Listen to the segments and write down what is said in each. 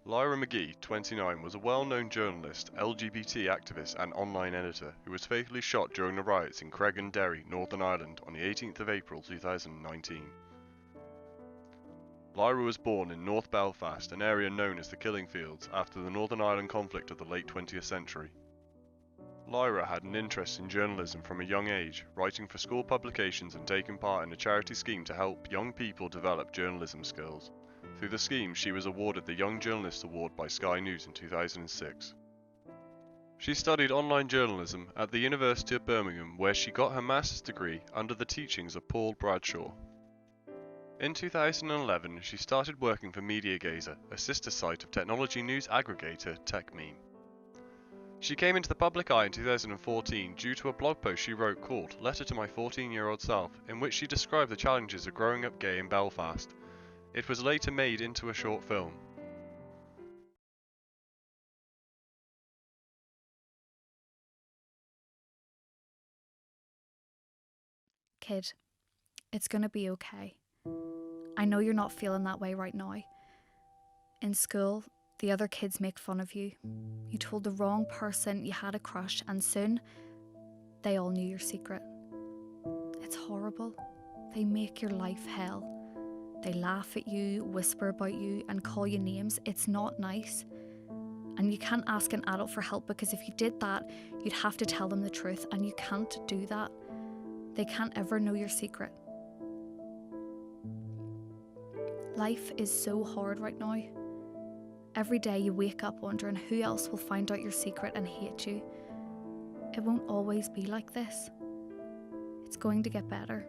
Lyra McKee, 29, was a well-known journalist, LGBT activist and online editor who was fatally shot during the riots in Creggan, Derry, Northern Ireland on the 18th of April 2019. Lyra was born in North Belfast, an area known as the Killing Fields, after the Northern Ireland conflict of the late 20th century. Lyra had an interest in journalism from a young age, writing for school publications and taking part in a charity scheme to help young people develop journalism skills. Through the scheme, she was awarded the Young Journalist Award by Sky News in 2006. She studied online journalism at the University of Birmingham, where she got her master's degree under the teachings of Paul Bradshaw. In 2011, she started working for MediaGazer, a sister site of technology news aggregator TechMeme. She came into the public eye in 2014 due to a blog post she wrote called Letter to My 14-Year-Old Self, in which she described the challenges of growing up gay in Belfast. It was later made into a short film. Kid, it's gonna be okay. I know you're not feeling that way right now. In school, the other kids make fun of you. You told the wrong person you had a crush, and soon they all knew your secret. It's horrible. They make your life hell. They laugh at you, whisper about you, and call you names. It's not nice. And you can't ask an adult for help, because if you did that, you'd have to tell them the truth, and you can't do that. They can't ever know your secret. Life is so hard right now. Every day you wake up wondering who else will find out your secret and hate you. It won't always be like this. It's going to get better.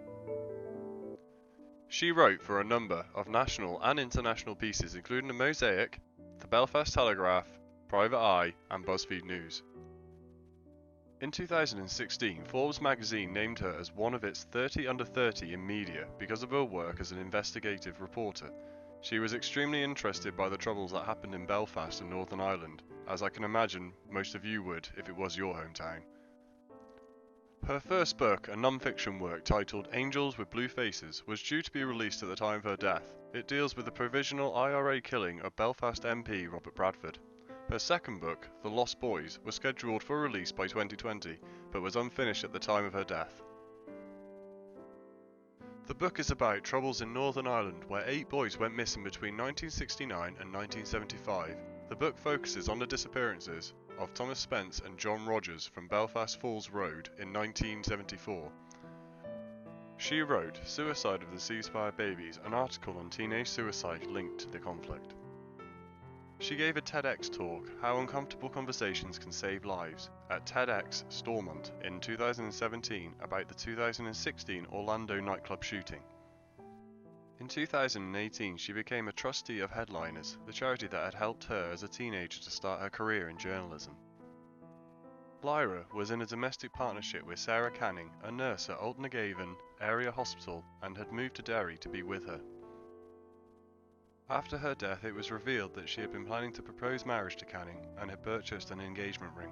She wrote for a number of national and international pieces, including The Mosaic, The Belfast Telegraph, Private Eye, and BuzzFeed News. In 2016, Forbes magazine named her as one of its 30 under 30 in media because of her work as an investigative reporter. She was extremely interested by the troubles that happened in Belfast and Northern Ireland, as I can imagine most of you would if it was your hometown. Her first book, a non-fiction work titled Angels with Blue Faces, was due to be released at the time of her death. It deals with the provisional IRA killing of Belfast MP Robert Bradford. Her second book, The Lost Boys, was scheduled for release by 2020, but was unfinished at the time of her death. The book is about troubles in Northern Ireland, where 8 boys went missing between 1969 and 1975. The book focuses on the disappearances of Thomas Spence and John Rogers from Belfast Falls Road in 1974. She wrote Suicide of the Ceasefire Babies, an article on teenage suicide linked to the conflict. She gave a TEDx talk, How Uncomfortable Conversations Can Save Lives, at TEDx Stormont in 2017 about the 2016 Orlando nightclub shooting. In 2018, she became a trustee of Headliners, the charity that had helped her as a teenager to start her career in journalism. Lyra was in a domestic partnership with Sarah Canning, a nurse at Altnagaven Area Hospital, and had moved to Derry to be with her. After her death, it was revealed that she had been planning to propose marriage to Canning and had purchased an engagement ring.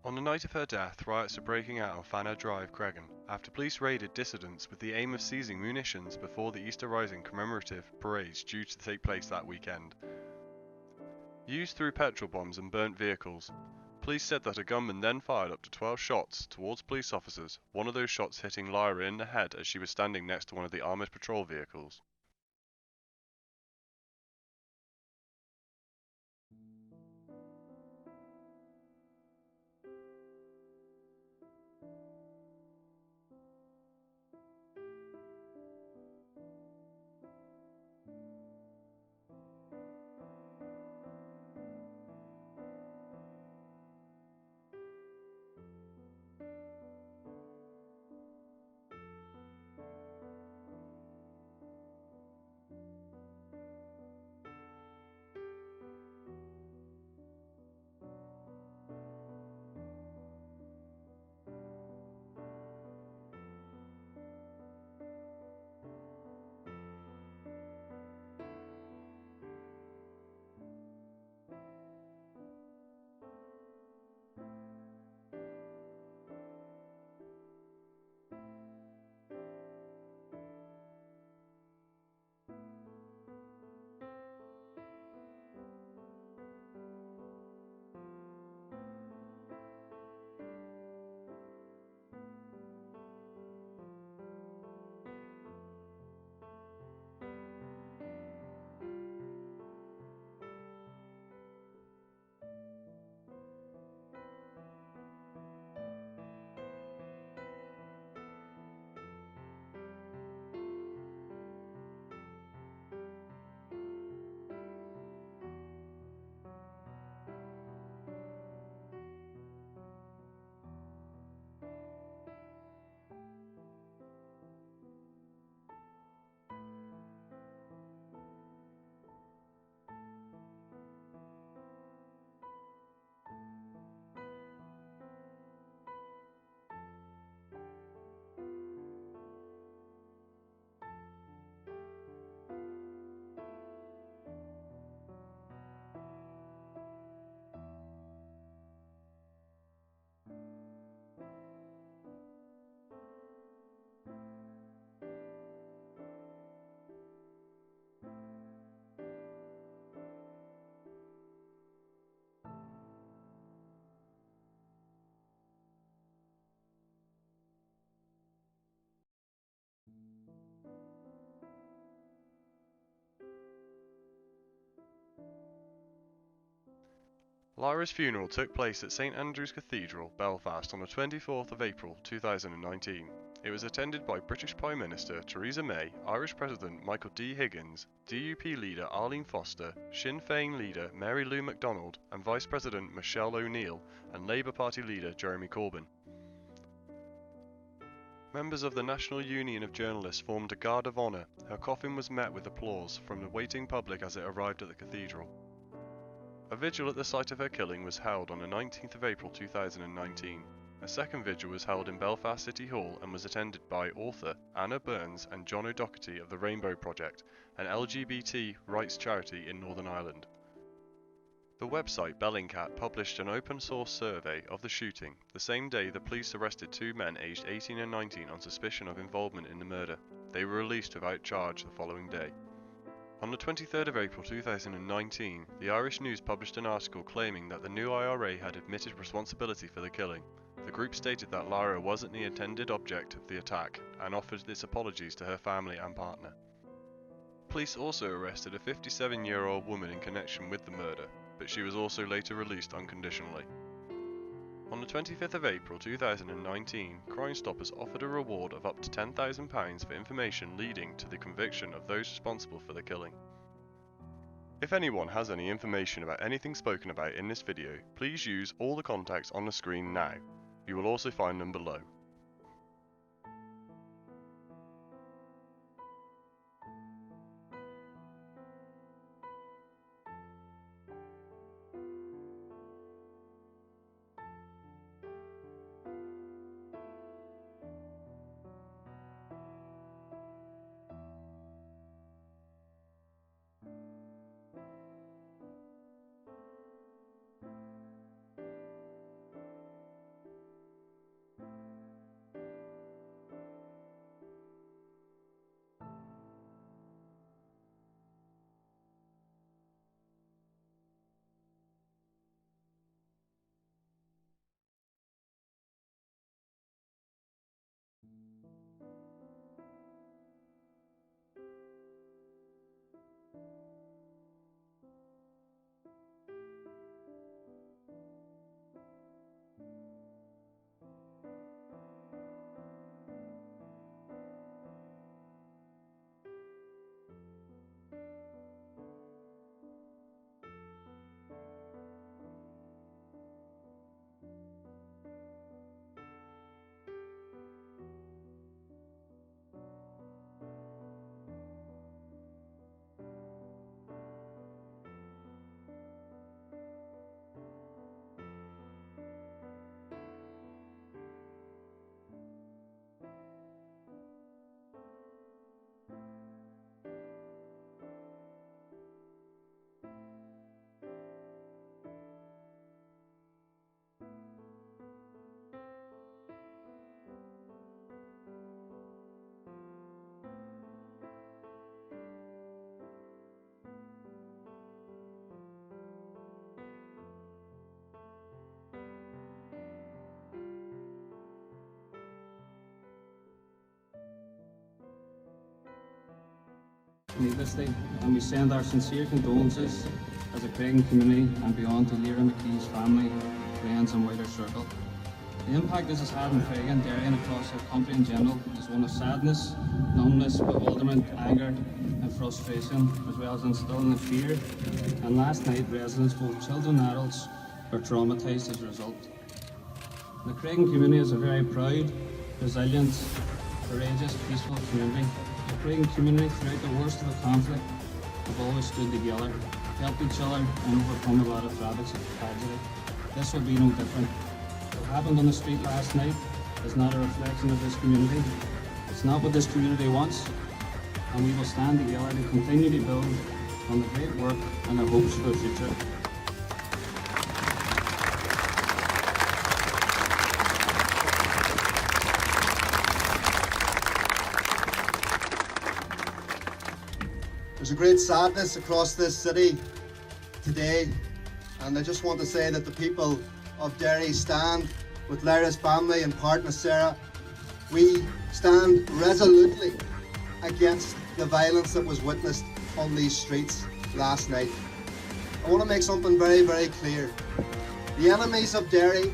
On the night of her death, riots were breaking out on Fanna Drive, Creggan, after police raided dissidents with the aim of seizing munitions before the Easter Rising commemorative parades due to take place that weekend. Used through petrol bombs and burnt vehicles, police said that a gunman then fired up to 12 shots towards police officers, one of those shots hitting Lyra in the head as she was standing next to one of the armoured patrol vehicles. Lyra's funeral took place at St Andrew's Cathedral, Belfast on the 24th of April 2019. It was attended by British Prime Minister Theresa May, Irish President Michael D. Higgins, DUP leader Arlene Foster, Sinn Féin leader Mary Lou MacDonald and Vice President Michelle O'Neill and Labour Party leader Jeremy Corbyn. Members of the National Union of Journalists formed a guard of honour. Her coffin was met with applause from the waiting public as it arrived at the cathedral. A vigil at the site of her killing was held on the 19th of April 2019. A second vigil was held in Belfast City Hall and was attended by author Anna Burns and John O'Doherty of the Rainbow Project, an LGBT rights charity in Northern Ireland. The website Bellingcat published an open-source survey of the shooting. The same day, the police arrested two men aged 18 and 19 on suspicion of involvement in the murder. They were released without charge the following day. On the 23rd of April 2019, the Irish News published an article claiming that the new IRA had admitted responsibility for the killing. The group stated that Lyra wasn't the intended object of the attack and offered its apologies to her family and partner. Police also arrested a 57-year-old woman in connection with the murder, but she was also later released unconditionally. On the 25th of April 2019, Crime Stoppers offered a reward of up to £10,000 for information leading to the conviction of those responsible for the killing. If anyone has any information about anything spoken about in this video, please use all the contacts on the screen now. You will also find them below. Needlessly, and we send our sincere condolences as a Craigan community and beyond to Lyra McKee's family, friends and wider circle. The impact this has had in Craigan, Derry and across our country in general is one of sadness, numbness, bewilderment, anger and frustration, as well as instilling fear. And last night, residents, both children and adults, were traumatised as a result. The Craigan community is a very proud, resilient, courageous, peaceful community. The Craigan community, throughout the worst of the conflict, have always stood together, helped each other and overcome a lot of tragedy. This will be no different. What happened on the street last night is not a reflection of this community. It's not what this community wants, and we will stand together to continue to build on the great work and the hopes for the future. There's a great sadness across this city today, and I just want to say that the people of Derry stand with Lyra's family and partner Sarah. We stand resolutely against the violence that was witnessed on these streets last night. I want to make something very, very clear. The enemies of Derry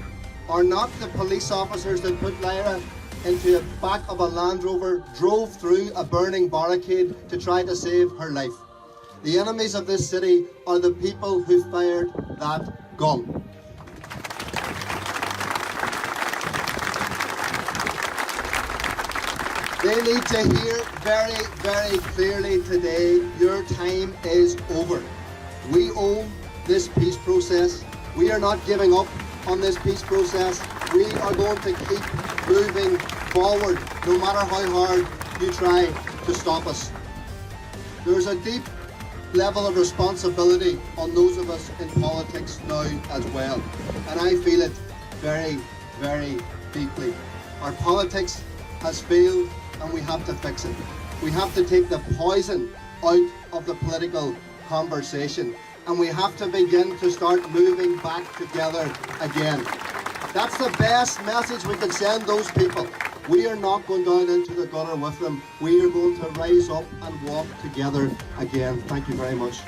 are not the police officers that put Lyra into the back of a Land Rover, drove through a burning barricade to try to save her life. The enemies of this city are the people who fired that gun. They need to hear very, very clearly today, your time is over. We own this peace process. We are not giving up on this peace process. We are going to keep moving forward, no matter how hard you try to stop us. There's a deep level of responsibility on those of us in politics now as well. And I feel it very, very deeply. Our politics has failed and we have to fix it. We have to take the poison out of the political conversation and we have to begin to start moving back together again. That's the best message we can send those people. We are not going down into the gutter with them. We are going to rise up and walk together again. Thank you very much.